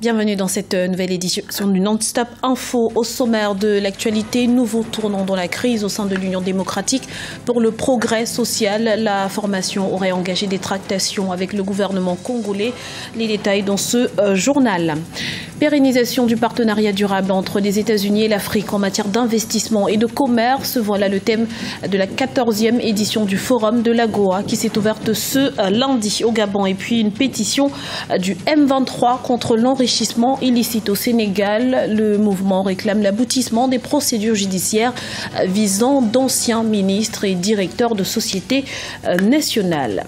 Bienvenue dans cette nouvelle édition du Non-Stop Info. Au sommaire de l'actualité, nouveau tournant dans la crise au sein de l'Union démocratique pour le progrès social. La formation aurait engagé des tractations avec le gouvernement congolais. Les détails dans ce journal. Pérennisation du partenariat durable entre les États-Unis et l'Afrique en matière d'investissement et de commerce. Voilà le thème de la 14e édition du Forum de l'AGOA qui s'est ouverte ce lundi au Gabon. Et puis une pétition du M23 contre l'enrichissement illicite au Sénégal. Le mouvement réclame l'aboutissement des procédures judiciaires visant d'anciens ministres et directeurs de sociétés nationales.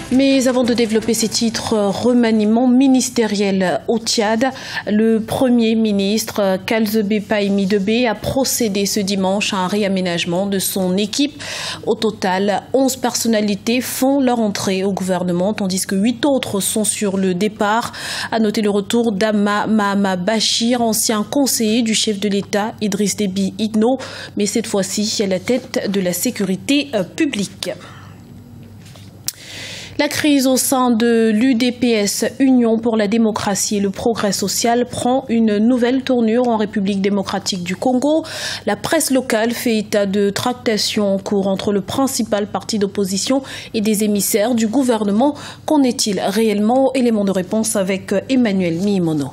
Mais avant de développer ces titres, remaniement ministériel au Tchad, le Premier ministre Kalzebe Païmi-Debé a procédé ce dimanche à un réaménagement de son équipe. Au total, 11 personnalités font leur entrée au gouvernement, tandis que 8 autres sont sur le départ. À noter le retour d'Ama Mahama Bachir, ancien conseiller du chef de l'État Idriss Déby Itno, mais cette fois-ci à la tête de la sécurité publique. La crise au sein de l'UDPS, Union pour la démocratie et le progrès social, prend une nouvelle tournure en République démocratique du Congo. La presse locale fait état de tractations en cours entre le principal parti d'opposition et des émissaires du gouvernement. Qu'en est-il réellement? Élément de réponse avec Emmanuel Miimono.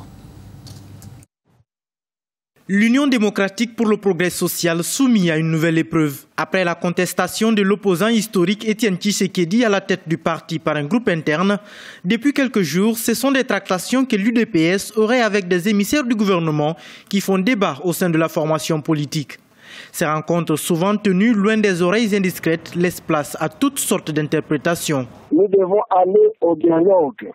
L'Union démocratique pour le progrès social soumise à une nouvelle épreuve. Après la contestation de l'opposant historique Étienne Tshisekedi à la tête du parti par un groupe interne, depuis quelques jours, ce sont des tractations que l'UDPS aurait avec des émissaires du gouvernement qui font débat au sein de la formation politique. Ces rencontres, souvent tenues loin des oreilles indiscrètes, laissent place à toutes sortes d'interprétations. Nous devons aller au dialogue.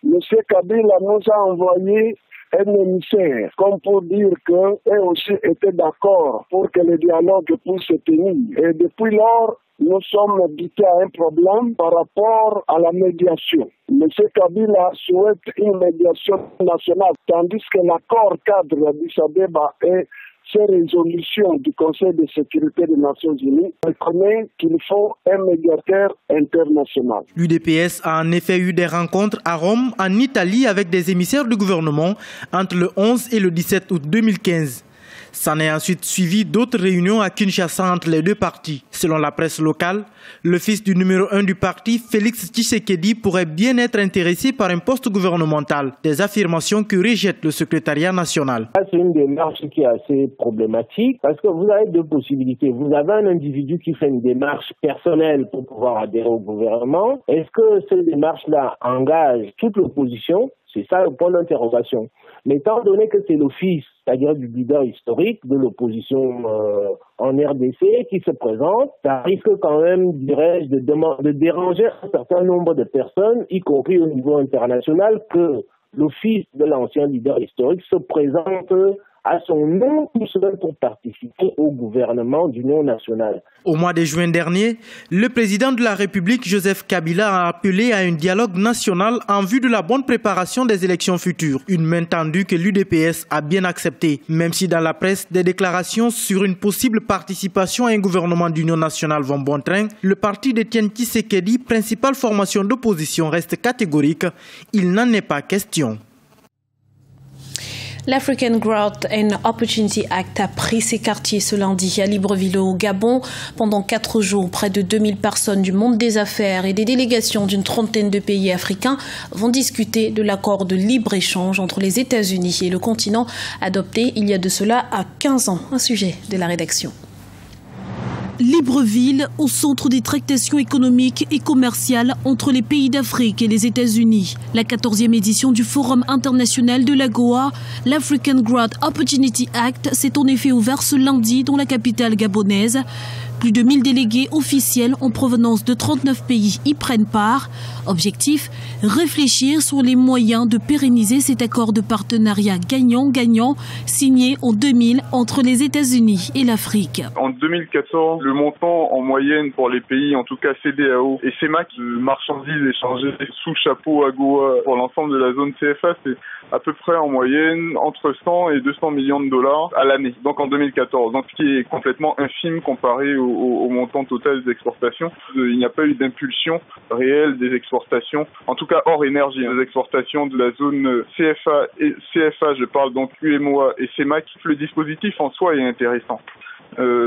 M. Kabila nous a envoyé un émissaire, comme pour dire qu'eux aussi étaient d'accord pour que le dialogue puisse se tenir. Et depuis lors, nous sommes butés à un problème par rapport à la médiation. M. Kabila souhaite une médiation nationale, tandis que l'accord cadre d'Addis Abeba et ces résolutions du Conseil de sécurité des Nations Unies reconnaît qu'il faut un médiateur international. L'UDPS a en effet eu des rencontres à Rome, en Italie, avec des émissaires du gouvernement entre le 11 et le 17 août 2015. S'en est ensuite suivi d'autres réunions à Kinshasa entre les deux partis. Selon la presse locale, le fils du numéro 1 du parti, Félix Tshisekedi, pourrait bien être intéressé par un poste gouvernemental. Des affirmations que rejette le secrétariat national. C'est une démarche qui est assez problématique parce que vous avez deux possibilités. Vous avez un individu qui fait une démarche personnelle pour pouvoir adhérer au gouvernement. Est-ce que cette démarche-là engage toute l'opposition? C'est ça le point d'interrogation. Mais étant donné que c'est le fils, c'est-à-dire du leader historique de l'opposition en RDC qui se présente, ça risque quand même, dirais-je, de déranger un certain nombre de personnes, y compris au niveau international, que le fils de l'ancien leader historique se présente à son nom tout seul pour participer au gouvernement d'union nationale. Au mois de juin dernier, le président de la République, Joseph Kabila, a appelé à un dialogue national en vue de la bonne préparation des élections futures. Une main tendue que l'UDPS a bien acceptée, même si dans la presse, des déclarations sur une possible participation à un gouvernement d'union nationale vont bon train. Le parti d'Étienne Tshisekedi, principale formation d'opposition, reste catégorique. Il n'en est pas question. L'African Growth and Opportunity Act a pris ses quartiers ce lundi à Libreville au Gabon. Pendant 4 jours, près de 2000 personnes du monde des affaires et des délégations d'une trentaine de pays africains vont discuter de l'accord de libre-échange entre les États-Unis et le continent adopté il y a de cela à 15 ans. Un sujet de la rédaction. Libreville, au centre des tractations économiques et commerciales entre les pays d'Afrique et les États-Unis. La 14e édition du Forum international de l'AGOA, l'African Growth Opportunity Act, s'est en effet ouvert ce lundi dans la capitale gabonaise. Plus de 1000 délégués officiels en provenance de 39 pays y prennent part. Objectif, réfléchir sur les moyens de pérenniser cet accord de partenariat gagnant-gagnant signé en 2000 entre les États-Unis et l'Afrique. En 2014, le montant en moyenne pour les pays, en tout cas CEDEAO et CEMAC, de marchandises échangées sous chapeau AGOA pour l'ensemble de la zone CFA, c'est à peu près en moyenne entre 100 et 200 millions de dollars à l'année, donc en 2014. Donc ce qui est complètement infime comparé aux au montant total des exportations. Il n'y a pas eu d'impulsion réelle des exportations, en tout cas hors énergie, des exportations de la zone CFA, je parle donc UEMOA et CEMAC. Le dispositif en soi est intéressant.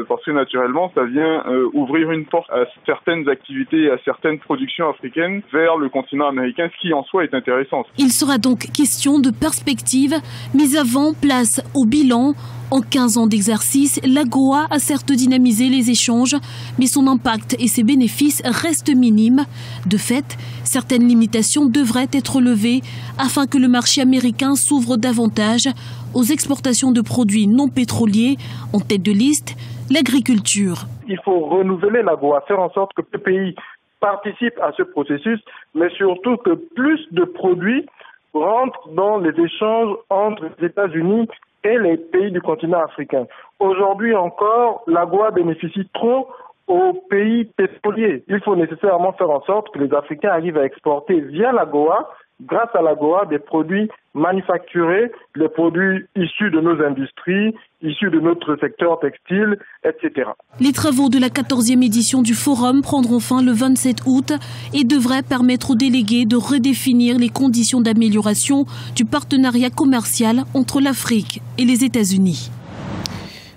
Parce que naturellement, ça vient ouvrir une porte à certaines activités et à certaines productions africaines vers le continent américain, ce qui en soi est intéressant. Il sera donc question de perspective, mais avant, place au bilan. En 15 ans d'exercice, l'AGOA a certes dynamisé les échanges, mais son impact et ses bénéfices restent minimes. De fait, certaines limitations devraient être levées afin que le marché américain s'ouvre davantage aux exportations de produits non pétroliers. En tête de liste, l'agriculture. Il faut renouveler l'AGOA, faire en sorte que le pays participe à ce processus, mais surtout que plus de produits rentrent dans les échanges entre les États-Unis et les pays du continent africain. Aujourd'hui encore, l'AGOA bénéficie trop aux pays pétroliers. Il faut nécessairement faire en sorte que les Africains arrivent à exporter via l'AGOA, grâce à l'AGOA, des produits manufacturés, les produits issus de nos industries, issus de notre secteur textile, etc. Les travaux de la 14e édition du Forum prendront fin le 27 août et devraient permettre aux délégués de redéfinir les conditions d'amélioration du partenariat commercial entre l'Afrique et les États-Unis.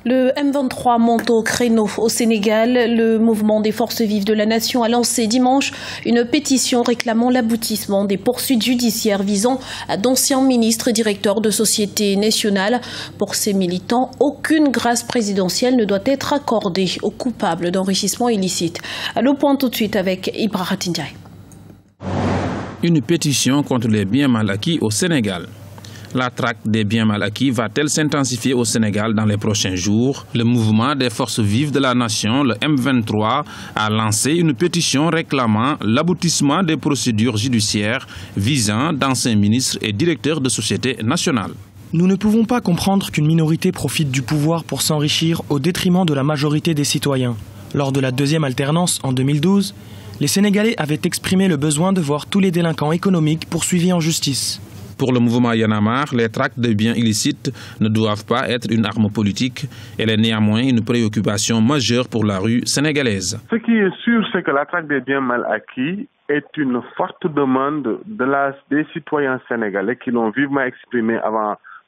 Le M23 monte au créneau au Sénégal. Le mouvement des forces vives de la nation a lancé dimanche une pétition réclamant l'aboutissement des poursuites judiciaires visant d'anciens ministres et directeurs de sociétés nationales. Pour ces militants, aucune grâce présidentielle ne doit être accordée aux coupables d'enrichissement illicite. Le point tout de suite avec Ibrahim Ndiaye. Une pétition contre les biens mal acquis au Sénégal. La traque des biens mal acquis va-t-elle s'intensifier au Sénégal dans les prochains jours? Le mouvement des forces vives de la nation, le M23, a lancé une pétition réclamant l'aboutissement des procédures judiciaires visant d'anciens ministres et directeurs de sociétés nationales. Nous ne pouvons pas comprendre qu'une minorité profite du pouvoir pour s'enrichir au détriment de la majorité des citoyens. Lors de la deuxième alternance en 2012, les Sénégalais avaient exprimé le besoin de voir tous les délinquants économiques poursuivis en justice. Pour le mouvement Y en a marre, les traques de biens illicites ne doivent pas être une arme politique. Elle est néanmoins une préoccupation majeure pour la rue sénégalaise. Ce qui est sûr, c'est que la traque des biens mal acquis est une forte demande des citoyens sénégalais qui l'ont vivement exprimé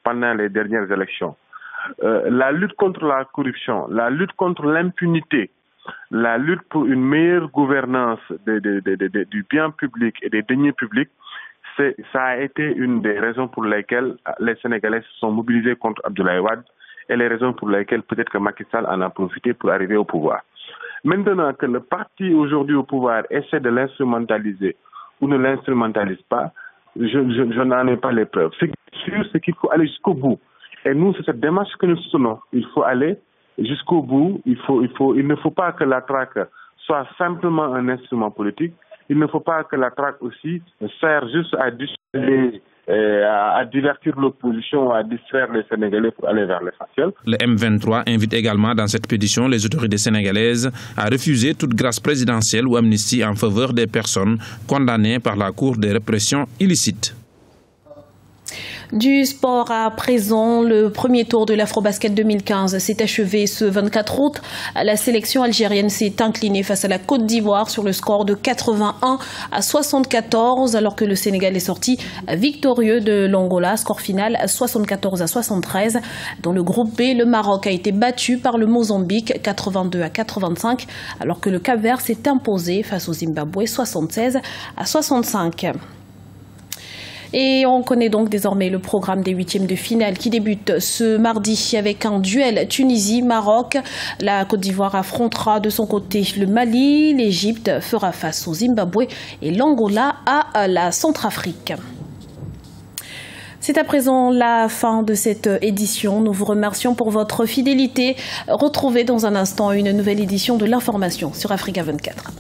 pendant les dernières élections. La lutte contre la corruption, la lutte contre l'impunité, la lutte pour une meilleure gouvernance du bien public et des deniers publics, ça a été une des raisons pour lesquelles les Sénégalais se sont mobilisés contre Abdoulaye Wade et les raisons pour lesquelles peut-être que Macky Sall en a profité pour arriver au pouvoir. Maintenant que le parti aujourd'hui au pouvoir essaie de l'instrumentaliser ou ne l'instrumentalise pas, je n'en ai pas les preuves. Ce qui est sûr, c'est qu'il faut aller jusqu'au bout. Et nous, c'est cette démarche que nous soutenons. Il faut aller jusqu'au bout. Il ne faut pas que la traque soit simplement un instrument politique. Il ne faut pas que la traque aussi serve juste à dissuader, à divertir l'opposition, à distraire les Sénégalais pour aller vers l'essentiel. Le M23 invite également dans cette pétition les autorités sénégalaises à refuser toute grâce présidentielle ou amnistie en faveur des personnes condamnées par la Cour des répressions illicites. Du sport à présent, le premier tour de l'Afrobasket 2015 s'est achevé ce 24 août. La sélection algérienne s'est inclinée face à la Côte d'Ivoire sur le score de 81-74, alors que le Sénégal est sorti victorieux de l'Angola, score final 74-73. Dans le groupe B, le Maroc a été battu par le Mozambique 82-85, alors que le Cap-Vert s'est imposé face au Zimbabwe 76-65. Et on connaît donc désormais le programme des huitièmes de finale qui débute ce mardi avec un duel Tunisie-Maroc. La Côte d'Ivoire affrontera de son côté le Mali, l'Égypte fera face au Zimbabwe et l'Angola à la Centrafrique. C'est à présent la fin de cette édition. Nous vous remercions pour votre fidélité. Retrouvez dans un instant une nouvelle édition de l'information sur Africa 24.